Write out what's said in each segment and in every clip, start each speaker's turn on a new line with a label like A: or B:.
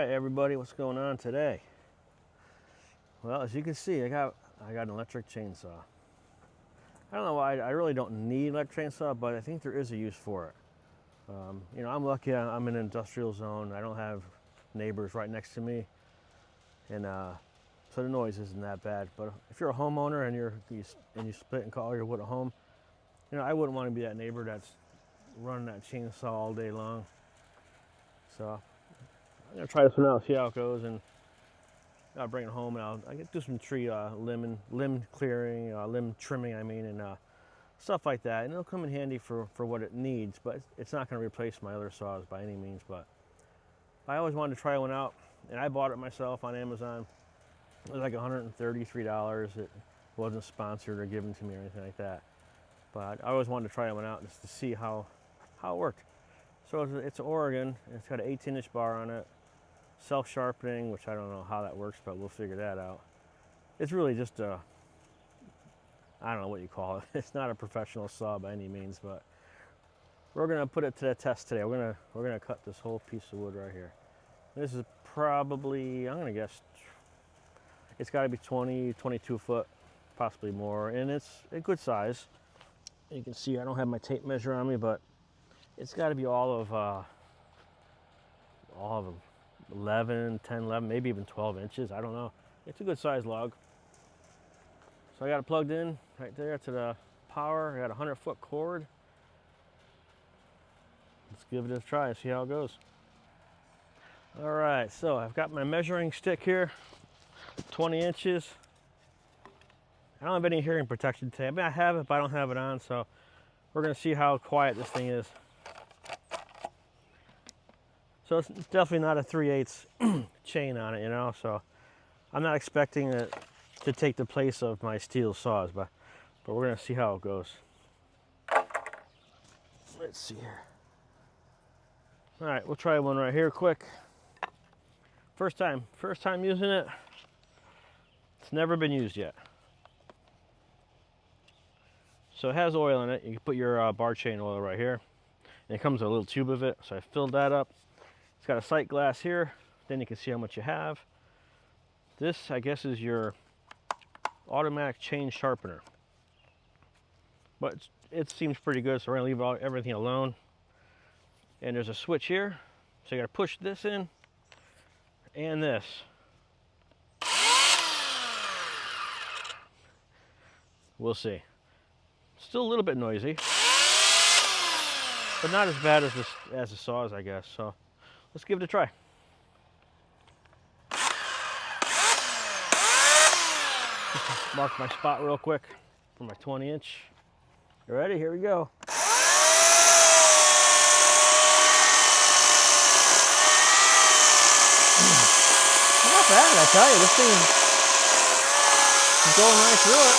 A: right, everybody, what's going on today? Well, as you can see, I got an electric chainsaw. I don't know why. I really don't need an electric chainsaw, but I think there is a use for it. You know, I'm lucky. I'm in an industrial zone. I don't have neighbors right next to me, and so the noise isn't that bad. But if you're a homeowner and you split and call your wood a home, you know, I wouldn't want to be that neighbor that's running that chainsaw all day long. So I'm gonna try this one out, see how it goes, and I'll bring it home and I'll do some tree limb clearing, limb trimming, and stuff like that. And it'll come in handy for what it needs, but it's not going to replace my other saws by any means. But I always wanted to try one out, and I bought it myself on Amazon. It was like $133. It wasn't sponsored or given to me or anything like that. But I always wanted to try one out just to see how it worked. So it's Oregon. It's got an 18-inch bar on it. Self-sharpening, which I don't know how that works, but we'll figure that out. It's really just I don't know what you call it. It's not a professional saw by any means, but we're gonna put it to the test today. We're gonna cut this whole piece of wood right here. This is probably, I'm gonna guess, it's got to be 20, 22 foot, possibly more, and it's a good size. You can see I don't have my tape measure on me, but it's got to be all of 11, 10, 11, maybe even 12 inches. I don't know. It's a good size log. So I got it plugged in right there to the power. I got a 100-foot cord. Let's give it a try and see how it goes. All right, so I've got my measuring stick here, 20 inches. I don't have any hearing protection today. I mean, I have it, but I don't have it on, so we're gonna see how quiet this thing is. So it's definitely not a 3/8 chain on it, you know, so I'm not expecting it to take the place of my Stihl saws, but we're gonna see how it goes. Let's see here. All right, we'll try one right here quick. First time using it. It's never been used yet. So it has oil in it. You can put your bar chain oil right here. And it comes with a little tube of it, so I filled that up. It's got a sight glass here, then you can see how much you have. This, I guess, is your automatic chain sharpener. But it seems pretty good, so we're gonna leave everything alone. And there's a switch here, so you gotta push this in, and this. We'll see. Still a little bit noisy, but not as bad as the saws, I guess. So let's give it a try. Mark my spot real quick for my 20-inch. You ready? Here we go. Not bad, I tell you. This thing is going right through it.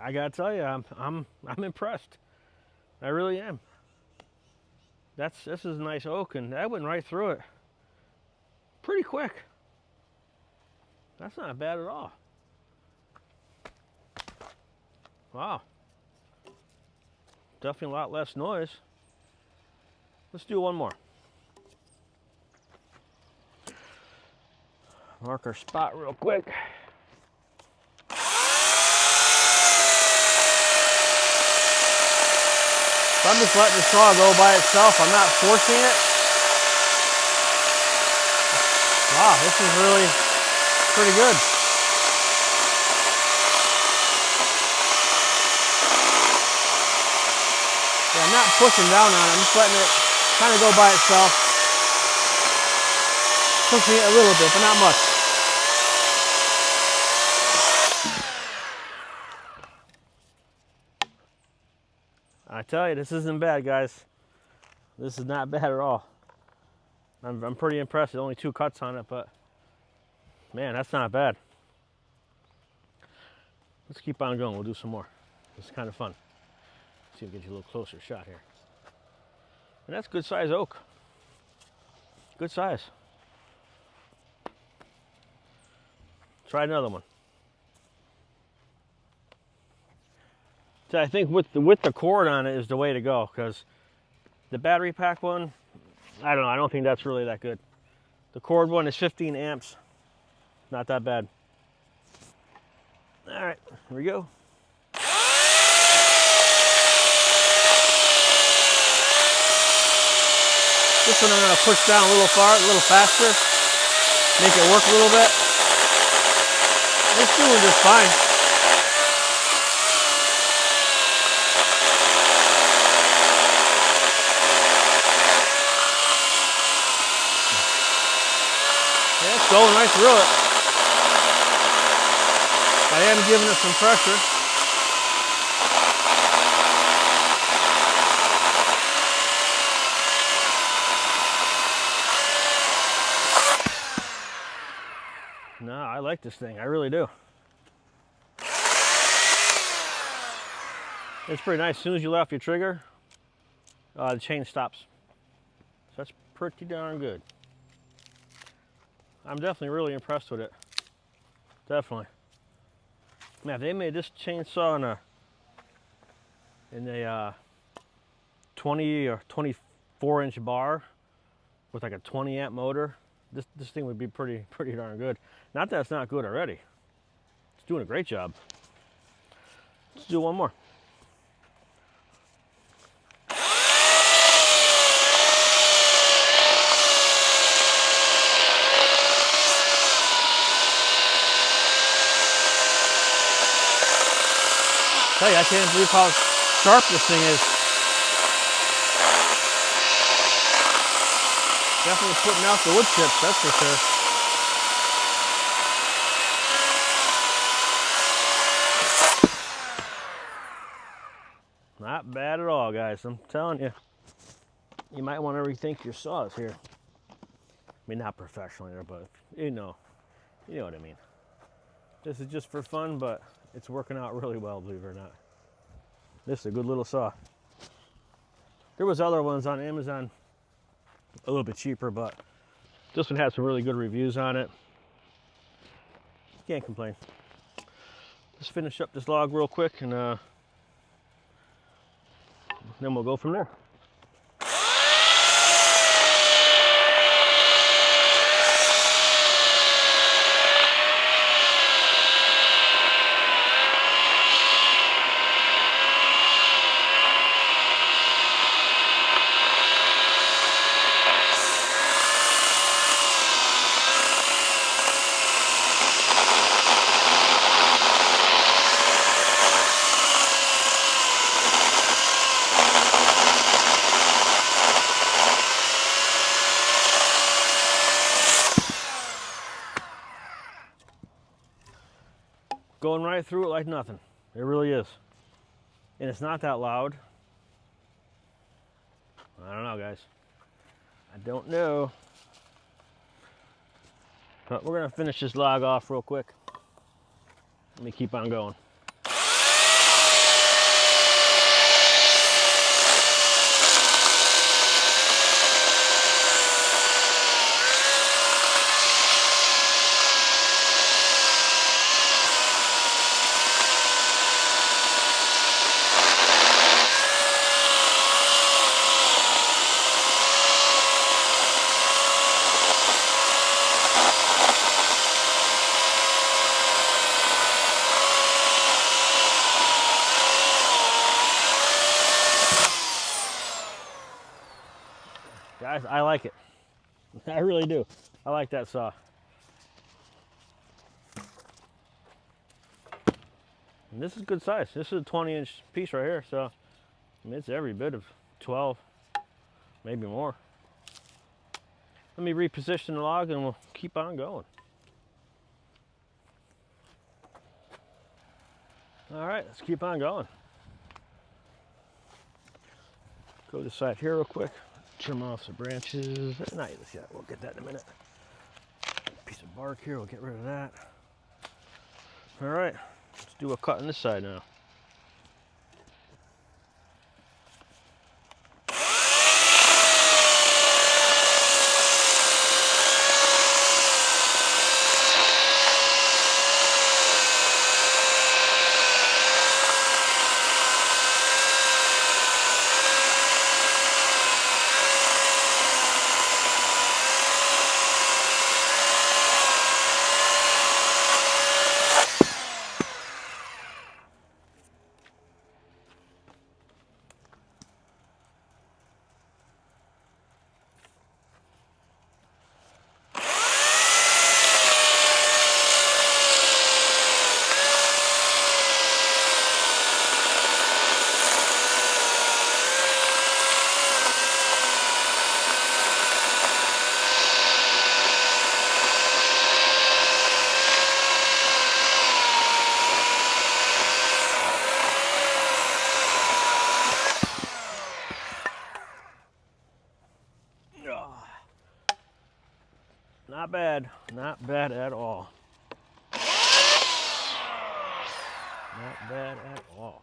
A: I gotta tell you, I'm impressed. I really am. This is a nice oak, and that went right through it. Pretty quick. That's not bad at all. Wow. Definitely a lot less noise. Let's do one more. Mark our spot real quick. So I'm just letting the saw go by itself. I'm not forcing it. Wow, this is really pretty good. Yeah, I'm not pushing down on it. I'm just letting it kind of go by itself. Pushing it a little bit, but not much. I tell you, this isn't bad, guys. This is not bad at all. I'm pretty impressed. There's only 2 cuts on it, but man, that's not bad. Let's keep on going. We'll do some more. It's kind of fun. See if we get you a little closer shot here. And that's good size oak. Good size. Try another one. So I think with the cord on it is the way to go, because the battery pack one, I don't know, I don't think that's really that good. The cord one is 15 amps. Not that bad. All right, here we go. This one I'm going to push down a little faster, make it work a little bit. It's doing just fine. Yeah, it's going right through it. I am giving it some pressure. No, I like this thing. I really do. It's pretty nice. As soon as you let off your trigger, the chain stops. So that's pretty darn good. I'm definitely really impressed with it. Definitely. Man, if they made this chainsaw in a 20 or 24 inch bar with like a 20 amp motor, this thing would be pretty darn good. Not that it's not good already. It's doing a great job. Let's do one more. Hey, I can't believe how sharp this thing is. Definitely putting out the wood chips, that's for sure. Not bad at all, guys. I'm telling you. You might want to rethink your saws here. I mean, not professionally, but you know what I mean. This is just for fun, but it's working out really well, believe it or not. This is a good little saw. There was other ones on Amazon, a little bit cheaper, but this one had some really good reviews on it. Can't complain. Let's finish up this log real quick, and then we'll go from there. Going right through it like nothing. It really is. And it's not that loud. I don't know, guys. I don't know. But we're going to finish this log off real quick. Let me keep on going. Guys, I like it. I really do. I like that saw. And this is good size. This is a 20-inch piece right here, so I mean, it's every bit of 12, maybe more. Let me reposition the log and we'll keep on going. All right, let's keep on going. Go to the side here real quick. Trim off some branches. Not yet. We'll get that in a minute. Piece of bark here. We'll get rid of that. All right. Let's do a cut on this side now. Not bad. Not bad at all. Not bad at all.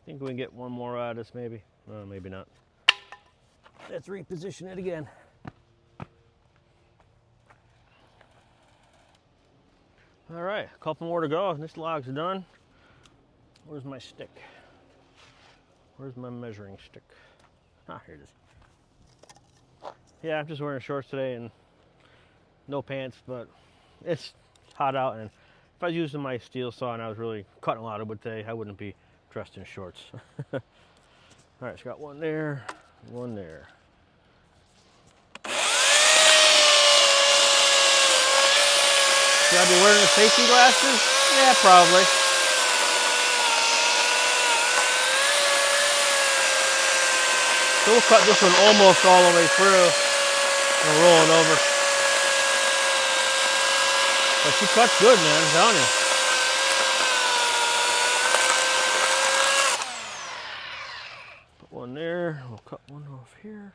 A: Think we can get one more out of this, maybe. Maybe not. Let's reposition it again. All right, a couple more to go. This log's done. Where's my stick? Where's my measuring stick? Ah, here it is. Yeah, I'm just wearing shorts today and no pants, but it's hot out, and if I was using my Stihl saw and I was really cutting a lot of wood today, I wouldn't be dressed in shorts. All right, so got one there, one there. Should I be wearing the safety glasses? Yeah, probably. So we'll cut this one almost all the way through and roll it over. But she cuts good, man, I'm telling you. Put one there, we'll cut one off here.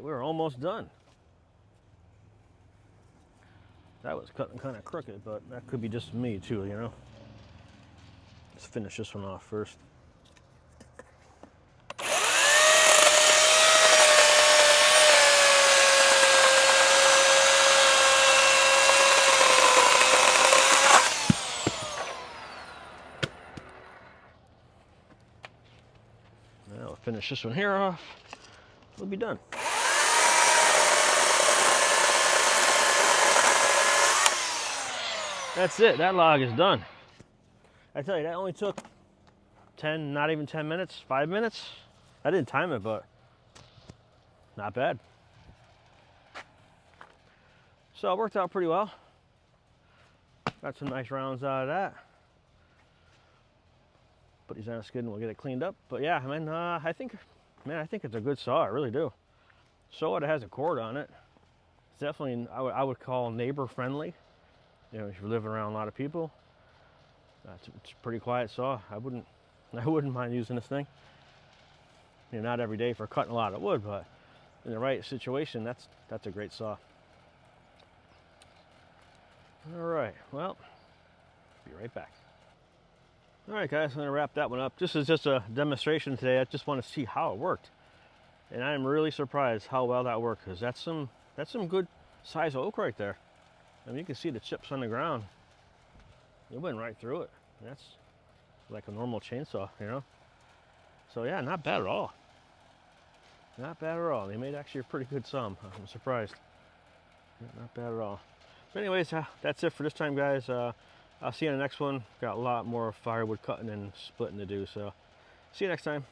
A: We're almost done. That was cutting kind of crooked, but that could be just me too, you know. Let's finish this one off first. Now we'll finish this one here off. We'll be done. That's it, that log is done. I tell you, that only took 10, not even 10 minutes, 5 minutes. I didn't time it, but not bad. So it worked out pretty well. Got some nice rounds out of that. Put these on a skid and we'll get it cleaned up. But yeah, I think it's a good saw, I really do. Saw it has a cord on it. It's definitely, I would call neighbor friendly. You know, if you're living around a lot of people, it's a pretty quiet saw. I wouldn't mind using this thing. You know, not every day for cutting a lot of wood, but in the right situation, that's a great saw. All right, well, be right back. All right, guys, I'm gonna wrap that one up. This is just a demonstration today. I just want to see how it worked, and I'm really surprised how well that worked, because that's some good size oak right there. I mean, you can see the chips on the ground. It went right through it. That's like a normal chainsaw, you know? So yeah, not bad at all. Not bad at all. They made actually a pretty good saw. I'm surprised. Yeah, not bad at all. But anyways, that's it for this time, guys. I'll see you in the next one. Got a lot more firewood cutting and splitting to do, so see you next time.